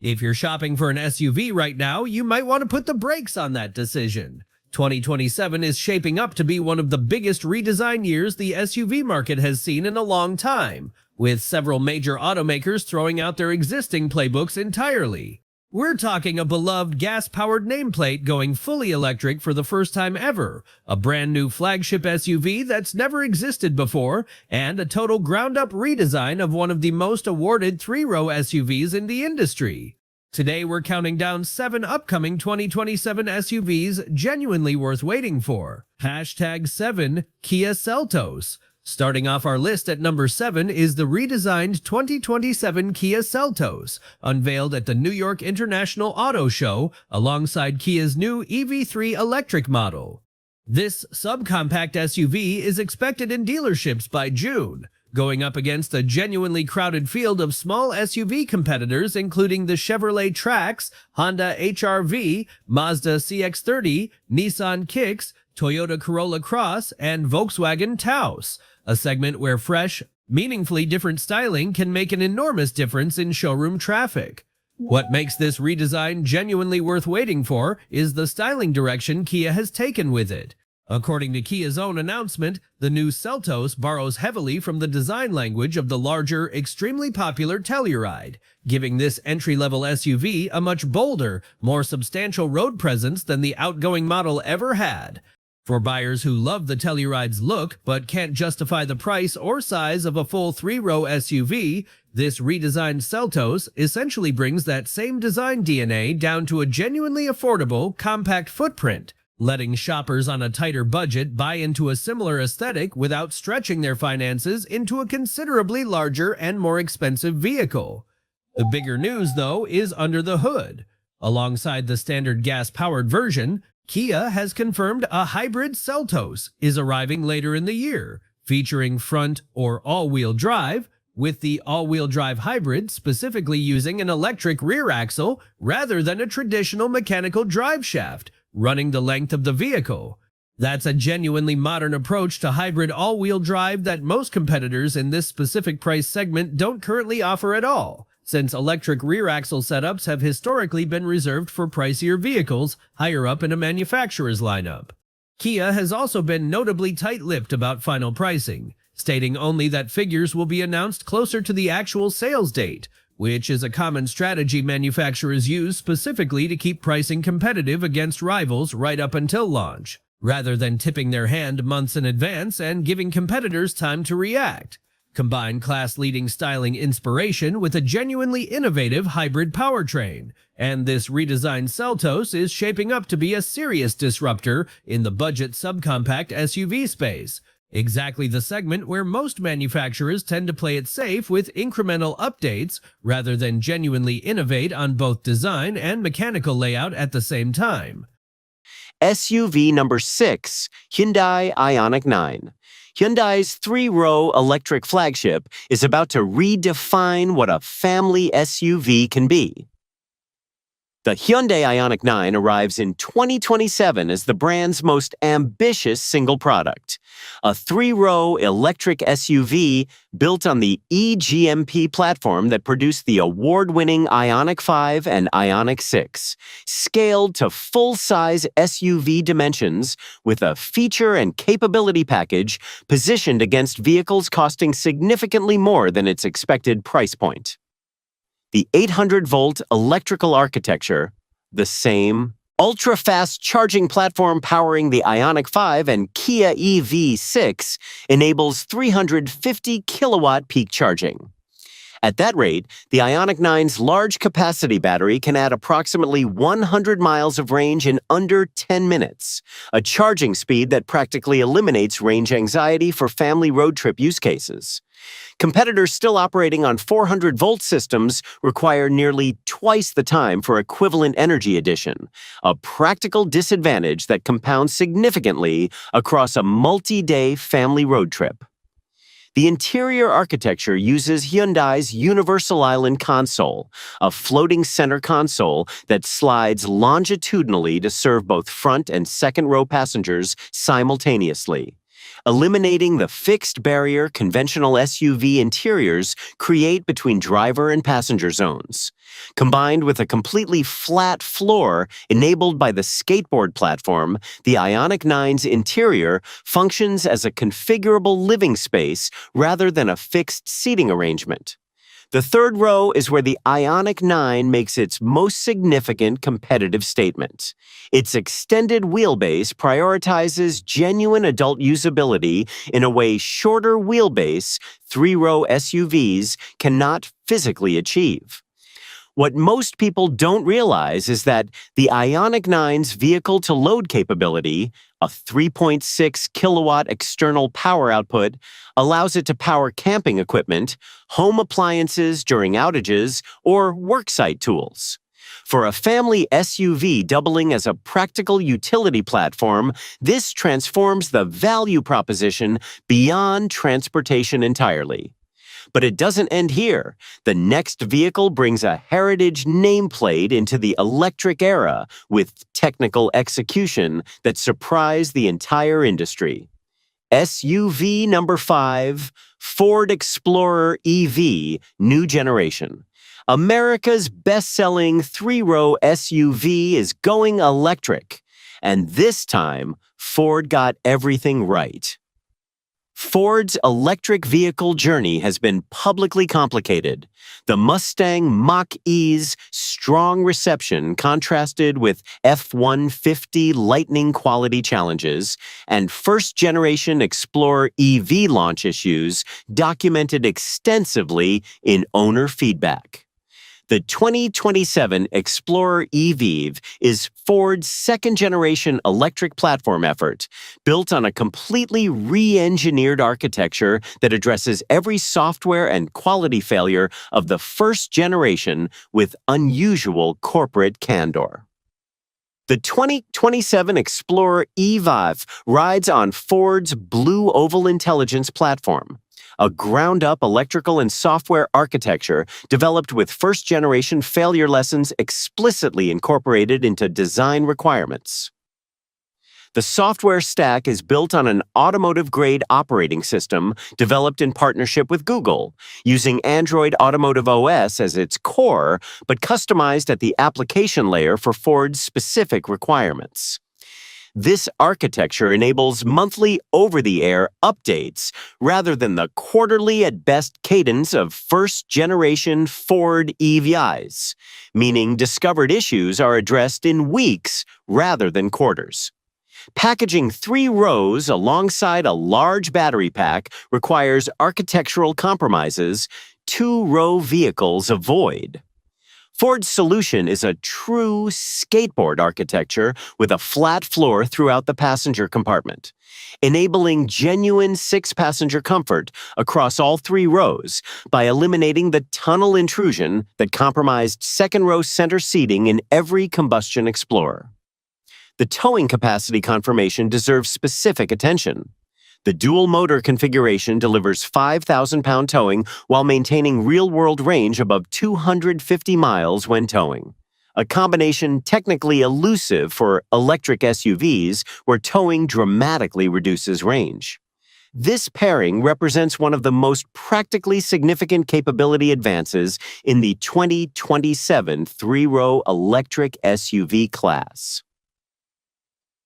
If you're shopping for an SUV right now, you might want to put the brakes on that decision. 2027 is shaping up to be one of the biggest redesign years the SUV market has seen in a long time, with several major automakers throwing out their existing playbooks entirely. We're talking a beloved gas-powered nameplate going fully electric for the first time ever, a brand new flagship SUV that's never existed before, and a total ground-up redesign of one of the most awarded three-row SUVs in the industry. Today we're counting down 7 upcoming 2027 SUVs genuinely worth waiting for. #7 Kia Seltos. Starting off our list at number 7 is the redesigned 2027 Kia Seltos, unveiled at the New York International Auto Show alongside Kia's new EV3 electric model. This subcompact SUV is expected in dealerships by June, going up against a genuinely crowded field of small SUV competitors including the Chevrolet Trax, Honda HR-V, Mazda CX-30, Nissan Kicks, Toyota Corolla Cross, and Volkswagen Taos, a segment where fresh, meaningfully different styling can make an enormous difference in showroom traffic. What makes this redesign genuinely worth waiting for is the styling direction Kia has taken with it. According to Kia's own announcement, the new Seltos borrows heavily from the design language of the larger, extremely popular Telluride, giving this entry-level SUV a much bolder, more substantial road presence than the outgoing model ever had. For buyers who love the Telluride's look but can't justify the price or size of a full three-row SUV, this redesigned Seltos essentially brings that same design DNA down to a genuinely affordable, compact footprint, letting shoppers on a tighter budget buy into a similar aesthetic without stretching their finances into a considerably larger and more expensive vehicle. The bigger news, though, is under the hood. Alongside the standard gas-powered version, Kia has confirmed a hybrid Seltos is arriving later in the year, featuring front or all-wheel drive, with the all-wheel drive hybrid specifically using an electric rear axle rather than a traditional mechanical drive shaft, running the length of the vehicle. That's a genuinely modern approach to hybrid all-wheel drive that most competitors in this specific price segment don't currently offer at all, since electric rear axle setups have historically been reserved for pricier vehicles higher up in a manufacturer's lineup. Kia has also been notably tight-lipped about final pricing, stating only that figures will be announced closer to the actual sales date, which is a common strategy manufacturers use specifically to keep pricing competitive against rivals right up until launch, rather than tipping their hand months in advance and giving competitors time to react. Combine class-leading styling inspiration with a genuinely innovative hybrid powertrain, and this redesigned Seltos is shaping up to be a serious disruptor in the budget subcompact SUV space, exactly the segment where most manufacturers tend to play it safe with incremental updates rather than genuinely innovate on both design and mechanical layout at the same time. SUV number 6, Hyundai Ioniq 9. Hyundai's three-row electric flagship is about to redefine what a family SUV can be. The Hyundai Ioniq 9 arrives in 2027 as the brand's most ambitious single product. A three-row electric SUV built on the eGMP platform that produced the award-winning Ioniq 5 and Ioniq 6, scaled to full-size SUV dimensions with a feature and capability package positioned against vehicles costing significantly more than its expected price point. The 800-volt electrical architecture, the same ultra-fast charging platform powering the Ioniq 5 and Kia EV6, enables 350-kilowatt peak charging. At that rate, the Ioniq 9's large capacity battery can add approximately 100 miles of range in under 10 minutes, a charging speed that practically eliminates range anxiety for family road trip use cases. Competitors still operating on 400-volt systems require nearly twice the time for equivalent energy addition, a practical disadvantage that compounds significantly across a multi-day family road trip. The interior architecture uses Hyundai's Universal Island console, a floating center console that slides longitudinally to serve both front and second-row passengers simultaneously. eliminating the fixed barrier conventional SUV interiors create between driver and passenger zones. Combined with a completely flat floor enabled by the skateboard platform, the Ioniq 9's interior functions as a configurable living space rather than a fixed seating arrangement. The third row is where the Ioniq 9 makes its most significant competitive statement. Its extended wheelbase prioritizes genuine adult usability in a way shorter wheelbase, three-row SUVs cannot physically achieve. What most people don't realize is that the Ioniq 9's vehicle-to-load capability, a 3.6 kilowatt external power output, allows it to power camping equipment, home appliances during outages, or worksite tools. For a family SUV doubling as a practical utility platform, this transforms the value proposition beyond transportation entirely. But it doesn't end here. The next vehicle brings a heritage nameplate into the electric era with technical execution that surprised the entire industry. SUV number 5, Ford Explorer EV, new generation. America's best-selling three-row SUV is going electric. And this time, Ford got everything right. Ford's electric vehicle journey has been publicly complicated. The Mustang Mach-E's strong reception contrasted with F-150 Lightning quality challenges, and first-generation Explorer EV launch issues documented extensively in owner feedback. The 2027 Explorer EV is Ford's second-generation electric platform effort, built on a completely re-engineered architecture that addresses every software and quality failure of the first generation with unusual corporate candor. The 2027 Explorer EV rides on Ford's Blue Oval Intelligence platform, a ground-up electrical and software architecture developed with first-generation failure lessons explicitly incorporated into design requirements. The software stack is built on an automotive-grade operating system developed in partnership with Google, using Android Automotive OS as its core, but customized at the application layer for Ford's specific requirements. This architecture enables monthly over-the-air updates rather than the quarterly at best cadence of first-generation Ford EVs, meaning discovered issues are addressed in weeks rather than quarters. Packaging 3 rows alongside a large battery pack requires architectural compromises 2-row vehicles avoid. Ford's solution is a true skateboard architecture with a flat floor throughout the passenger compartment, enabling genuine 6-passenger comfort across all 3 rows by eliminating the tunnel intrusion that compromised second-row center seating in every combustion Explorer. The towing capacity confirmation deserves specific attention. The dual-motor configuration delivers 5,000-pound towing while maintaining real-world range above 250 miles when towing, a combination technically elusive for electric SUVs where towing dramatically reduces range. This pairing represents one of the most practically significant capability advances in the 2027 three-row electric SUV class.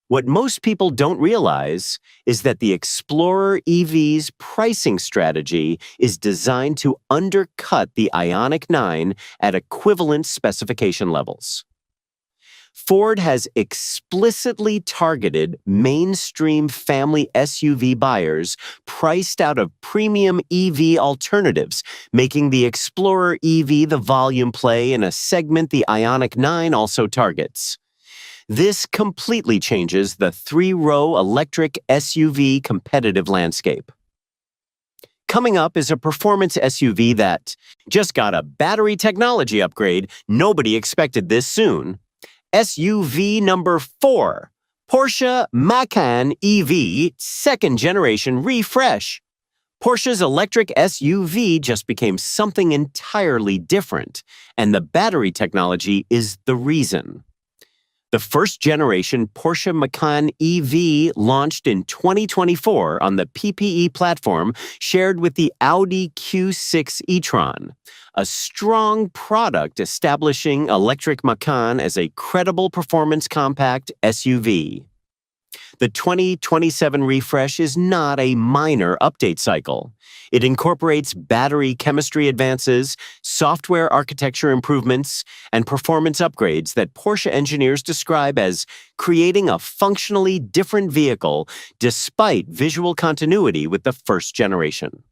What most people don't realize is that the Explorer EV's pricing strategy is designed to undercut the Ioniq 9 at equivalent specification levels. Ford has explicitly targeted mainstream family SUV buyers priced out of premium EV alternatives, making the Explorer EV the volume play in a segment the Ioniq 9 also targets. This completely changes the three-row electric SUV competitive landscape. Coming up is a performance SUV that just got a battery technology upgrade. Nobody expected this soon. SUV number 4, Porsche Macan EV second generation refresh. Porsche's electric SUV just became something entirely different, and the battery technology is the reason. The first-generation Porsche Macan EV launched in 2024 on the PPE platform shared with the Audi Q6 e-tron, a strong product establishing electric Macan as a credible performance compact SUV. The 2027 refresh is not a minor update cycle. It incorporates battery chemistry advances, software architecture improvements, and performance upgrades that Porsche engineers describe as creating a functionally different vehicle despite visual continuity with the first generation.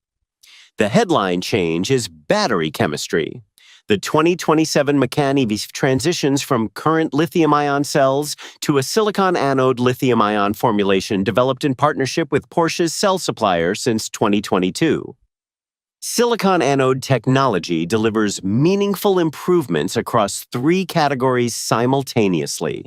The headline change is battery chemistry. The 2027 Macan EV transitions from current lithium-ion cells to a silicon anode lithium-ion formulation developed in partnership with Porsche's cell supplier since 2022. Silicon anode technology delivers meaningful improvements across 3 categories simultaneously: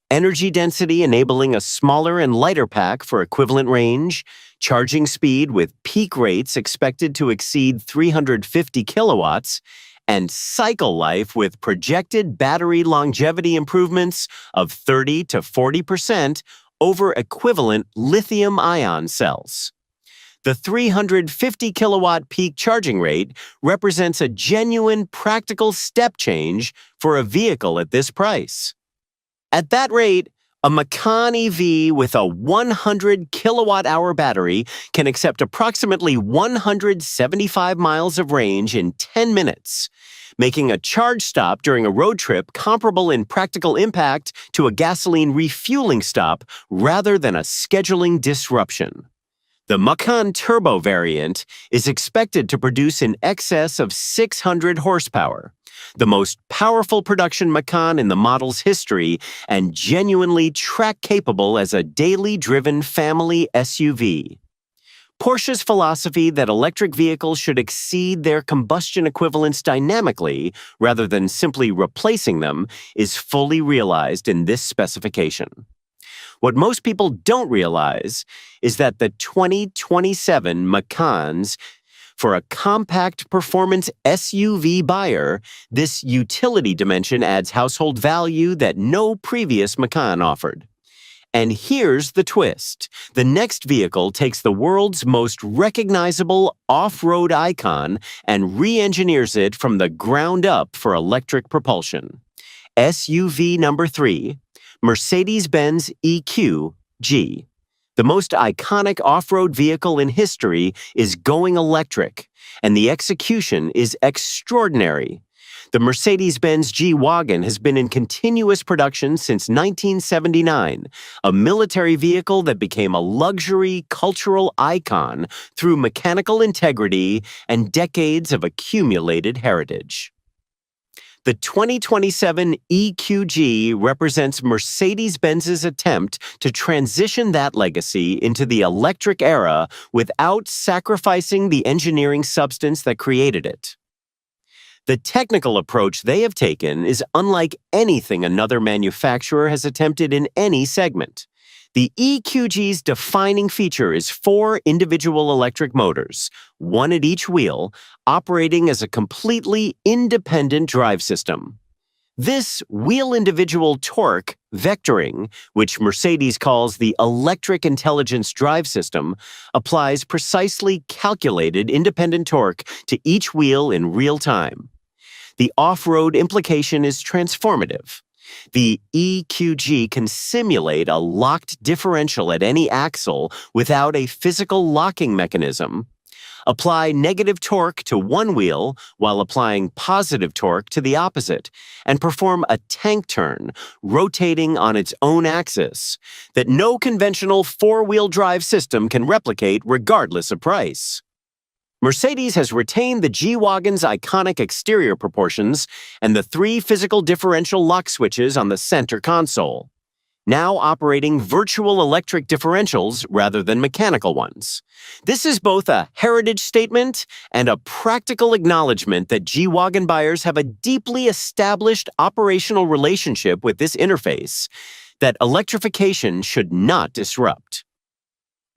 energy density enabling a smaller and lighter pack for equivalent range, charging speed with peak rates expected to exceed 350 kilowatts, and cycle life with projected battery longevity improvements of 30 to 40% over equivalent lithium-ion cells. The 350 kilowatt peak charging rate represents a genuine practical step change for a vehicle at this price. At that rate, a Macan EV with a 100 kilowatt-hour battery can accept approximately 175 miles of range in 10 minutes, making a charge stop during a road trip comparable in practical impact to a gasoline refueling stop rather than a scheduling disruption. The Macan Turbo variant is expected to produce in excess of 600 horsepower, the most powerful production Macan in the model's history and genuinely track-capable as a daily-driven family SUV. Porsche's philosophy that electric vehicles should exceed their combustion equivalents dynamically rather than simply replacing them is fully realized in this specification. What most people don't realize is that the 2027 Macans, for a compact performance SUV buyer, this utility dimension adds household value that no previous Macan offered. And here's the twist. The next vehicle takes the world's most recognizable off-road icon and re-engineers it from the ground up for electric propulsion. SUV number 3, Mercedes-Benz EQG. The most iconic off-road vehicle in history is going electric, and the execution is extraordinary. The Mercedes-Benz G-Wagon has been in continuous production since 1979, a military vehicle that became a luxury cultural icon through mechanical integrity and decades of accumulated heritage. The 2027 EQG represents Mercedes-Benz's attempt to transition that legacy into the electric era without sacrificing the engineering substance that created it. The technical approach they have taken is unlike anything another manufacturer has attempted in any segment. The EQG's defining feature is 4 individual electric motors, 1 at each wheel, operating as a completely independent drive system. This wheel-individual torque vectoring, which Mercedes calls the electric intelligence drive system, applies precisely calculated independent torque to each wheel in real time. The off-road implication is transformative. The EQG can simulate a locked differential at any axle without a physical locking mechanism, apply negative torque to one wheel while applying positive torque to the opposite, and perform a tank turn, rotating on its own axis, that no conventional 4-wheel drive system can replicate regardless of price. Mercedes has retained the G-Wagon's iconic exterior proportions and the 3 physical differential lock switches on the center console, now operating virtual electric differentials rather than mechanical ones. This is both a heritage statement and a practical acknowledgement that G-Wagon buyers have a deeply established operational relationship with this interface that electrification should not disrupt.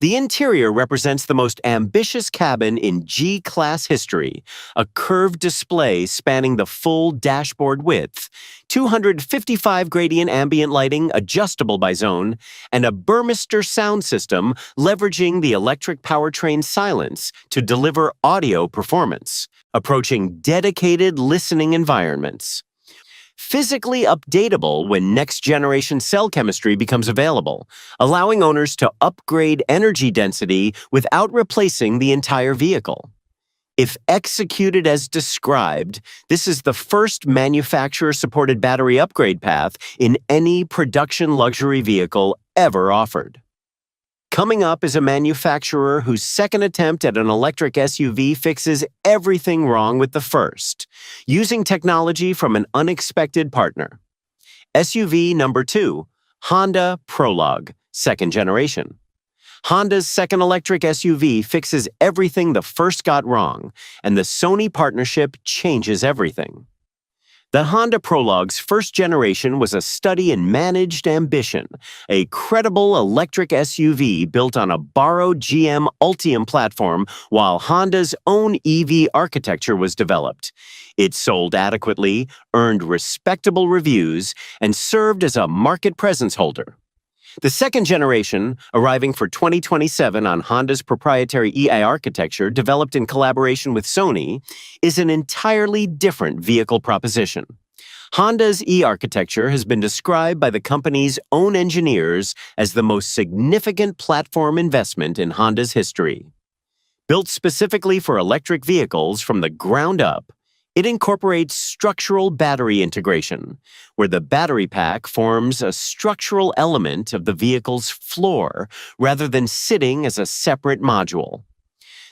The interior represents the most ambitious cabin in G-Class history, a curved display spanning the full dashboard width, 255 gradient ambient lighting adjustable by zone, and a Burmester sound system leveraging the electric powertrain silence to deliver audio performance, approaching dedicated listening environments. Physically updatable when next-generation cell chemistry becomes available, allowing owners to upgrade energy density without replacing the entire vehicle. If executed as described, this is the first manufacturer-supported battery upgrade path in any production luxury vehicle ever offered. Coming up is a manufacturer whose second attempt at an electric SUV fixes everything wrong with the first, using technology from an unexpected partner. SUV number 2, Honda Prologue, second generation. Honda's second electric SUV fixes everything the first got wrong, and the Sony partnership changes everything. The Honda Prologue's first generation was a study in managed ambition, a credible electric SUV built on a borrowed GM Ultium platform while Honda's own EV architecture was developed. It sold adequately, earned respectable reviews, and served as a market presence holder. The second generation, arriving for 2027 on Honda's proprietary EI architecture developed in collaboration with Sony, is an entirely different vehicle proposition. Honda's e-architecture has been described by the company's own engineers as the most significant platform investment in Honda's history. Built specifically for electric vehicles from the ground up, it incorporates structural battery integration, where the battery pack forms a structural element of the vehicle's floor rather than sitting as a separate module.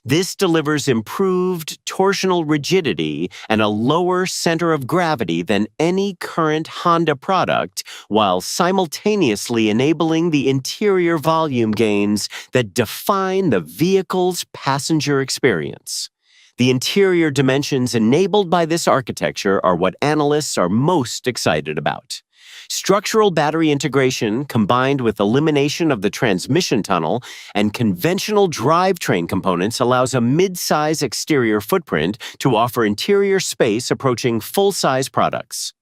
This delivers improved torsional rigidity and a lower center of gravity than any current Honda product, while simultaneously enabling the interior volume gains that define the vehicle's passenger experience. The interior dimensions enabled by this architecture are what analysts are most excited about. Structural battery integration combined with elimination of the transmission tunnel and conventional drivetrain components allows a mid-size exterior footprint to offer interior space approaching full-size products.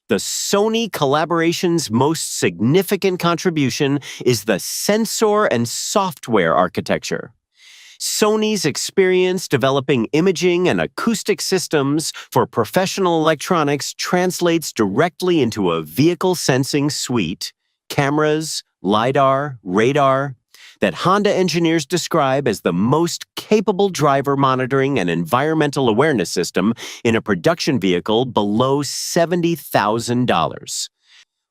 The Sony collaboration's most significant contribution is the sensor and software architecture. Sony's experience developing imaging and acoustic systems for professional electronics translates directly into a vehicle sensing suite, cameras, LiDAR, radar, that Honda engineers describe as the most capable driver monitoring and environmental awareness system in a production vehicle below $70,000.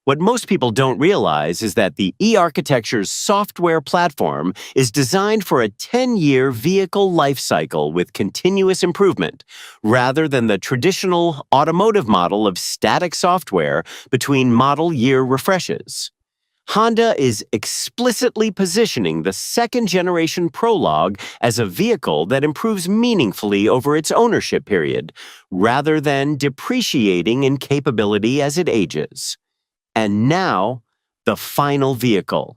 What most people don't realize is that the e-architecture's software platform is designed for a 10-year vehicle life cycle with continuous improvement, rather than the traditional automotive model of static software between model year refreshes. Honda is explicitly positioning the second-generation Prologue as a vehicle that improves meaningfully over its ownership period, rather than depreciating in capability as it ages. And now, the final vehicle,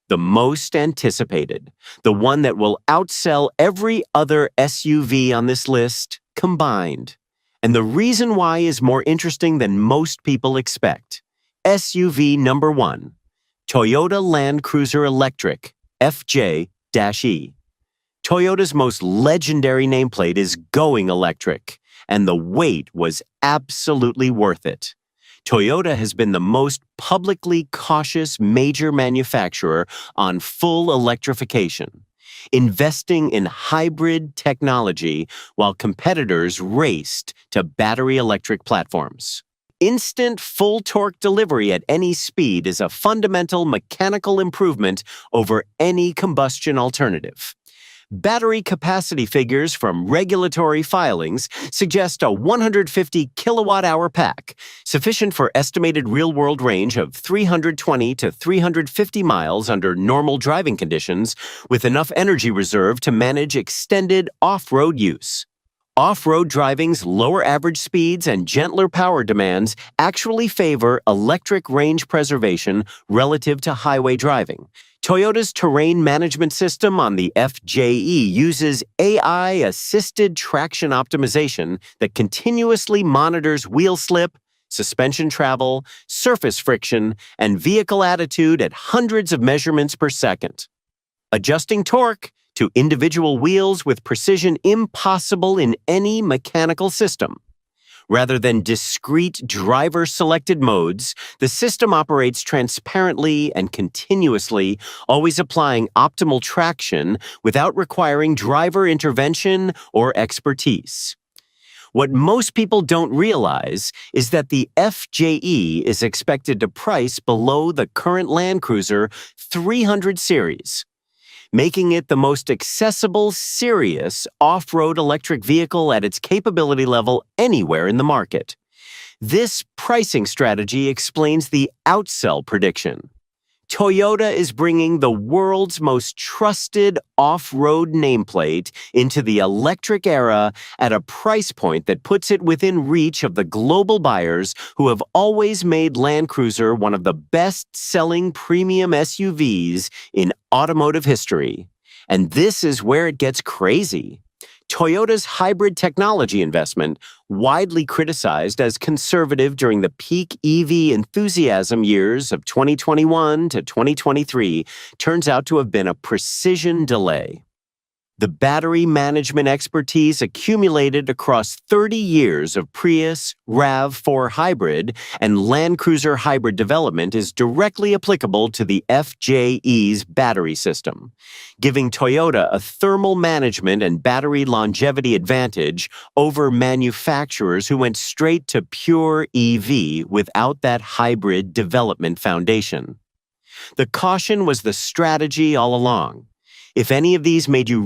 the most anticipated, the one that will outsell every other SUV on this list combined. And the reason why is more interesting than most people expect. SUV number 1, Toyota Land Cruiser Electric, FJ-E. Toyota's most legendary nameplate is going electric, and the wait was absolutely worth it. Toyota has been the most publicly cautious major manufacturer on full electrification, investing in hybrid technology while competitors raced to battery electric platforms. Instant full torque delivery at any speed is a fundamental mechanical improvement over any combustion alternative. Battery capacity figures from regulatory filings suggest a 150 kilowatt-hour pack, sufficient for estimated real-world range of 320 to 350 miles under normal driving conditions, with enough energy reserve to manage extended off-road use. Off-road driving's lower average speeds and gentler power demands actually favor electric range preservation relative to highway driving, Toyota's terrain management system on the FJE uses AI-assisted traction optimization that continuously monitors wheel slip, suspension travel, surface friction, and vehicle attitude at hundreds of measurements per second, adjusting torque to individual wheels with precision impossible in any mechanical system. Rather than discrete driver-selected modes, the system operates transparently and continuously, always applying optimal traction without requiring driver intervention or expertise. What most people don't realize is that the FJE is expected to price below the current Land Cruiser 300 series, making it the most accessible, serious off-road electric vehicle at its capability level anywhere in the market. This pricing strategy explains the outsell prediction. Toyota is bringing the world's most trusted off-road nameplate into the electric era at a price point that puts it within reach of the global buyers who have always made Land Cruiser one of the best-selling premium SUVs in automotive history. And this is where it gets crazy. Toyota's hybrid technology investment, widely criticized as conservative during the peak EV enthusiasm years of 2021 to 2023, turns out to have been a precision delay. The battery management expertise accumulated across 30 years of Prius, RAV4 hybrid, and Land Cruiser hybrid development is directly applicable to the FJE's battery system, giving Toyota a thermal management and battery longevity advantage over manufacturers who went straight to pure EV without that hybrid development foundation. The caution was the strategy all along. If any of these made you